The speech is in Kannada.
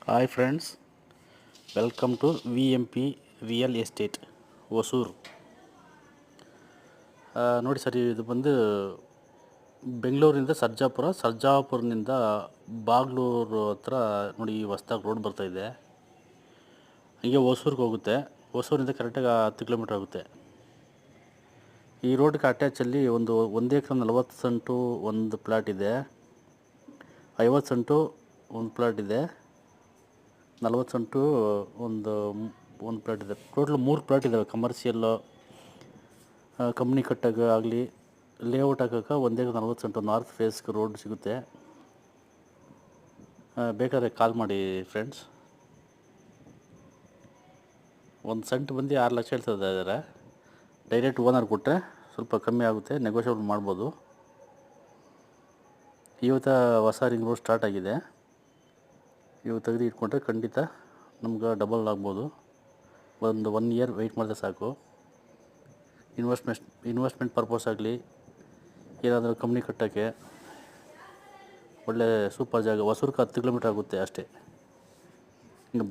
Hi friends, welcome to VMP real estate Hosur. ನೋಡಿ ಸರ್, ಇದು ಬಂದು ಬೆಂಗಳೂರಿಂದ ಸರ್ಜಾಪುರನಿಂದ ಬಾಗ್ಲೂರು ಹತ್ರ ನೋಡಿ ಹೊಸ್ದಾಗಿ ರೋಡ್ ಬರ್ತಾಯಿದೆ. ಹೀಗೆ ಹೊಸೂರಿಗೆ ಹೋಗುತ್ತೆ. ಹೊಸೂರಿಂದ ಕರೆಕ್ಟಾಗಿ 10 ಕಿಲೋಮೀಟ್ರ್ ಆಗುತ್ತೆ. ಈ ರೋಡ್ಗೆ ಅಟ್ಯಾಚಲ್ಲಿ ಒಂದು ಎಕರೆ 40 ಸೆಂಟು ಒಂದು ಪ್ಲಾಟ್ ಇದೆ, 50 ಸೆಂಟು ಒಂದು ಪ್ಲಾಟ್ ಇದೆ, 40 ಸೆಂಟು ಒಂದು ಪ್ಲಾಟ್ ಇದೆ. ಟೋಟಲ್ 3 ಪ್ಲಾಟ್ ಇದ್ದಾವೆ. ಕಮರ್ಷಿಯಲ್ಲು, ಕಂಪ್ನಿ ಕಟ್ಟೋಕೆ ಆಗಲಿ, ಲೇಔಟ್ ಹಾಕೋಕೆ 1 ಎಕರೆ 40 ಸೆಂಟು ನಾರ್ತ್ ಫೇಸ್ಗೆ ರೋಡ್ ಸಿಗುತ್ತೆ. ಬೇಕಾದ್ರೆ ಕಾಲ್ ಮಾಡಿ ಫ್ರೆಂಡ್ಸ್. 1 ಸೆಂಟ್ ಬಂದು 6 ಲಕ್ಷ ಹೇಳ್ತಾ ಇದ್ದಾರೆ. ಡೈರೆಕ್ಟ್ ಓನರ್ ಕೊಟ್ಟರೆ ಸ್ವಲ್ಪ ಕಮ್ಮಿ ಆಗುತ್ತೆ, ನೆಗೋಷಿಯೇಬಲ್ ಮಾಡ್ಬೋದು. ಇವತ್ತು ಹೊಸ ರಿಂಗ್ ರೋಡ್ ಸ್ಟಾರ್ಟ್ ಆಗಿದೆ. ಇವು ತೆಗೆದು ಇಟ್ಕೊಂಡ್ರೆ ಖಂಡಿತ ನಮ್ಗೆ ಡಬಲ್ ಆಗ್ಬೋದು. ಒಂದು 1 ಇಯರ್ ವೆಯ್ಟ್ ಮಾಡಿದ್ರೆ ಸಾಕು. ಇನ್ವೆಸ್ಟ್ಮೆಂಟ್ ಪರ್ಪಸ್ ಆಗಲಿ, ಏನಾದರೂ ಕಂಪ್ನಿ ಕಟ್ಟೋಕ್ಕೆ ಒಳ್ಳೆ ಸೂಪರ್ ಜಾಗ. ಹೊಸೂರಿಗೆ 10 ಕಿಲೋಮೀಟ್ರ್ ಆಗುತ್ತೆ ಅಷ್ಟೇ. ಹಿಂಗೆ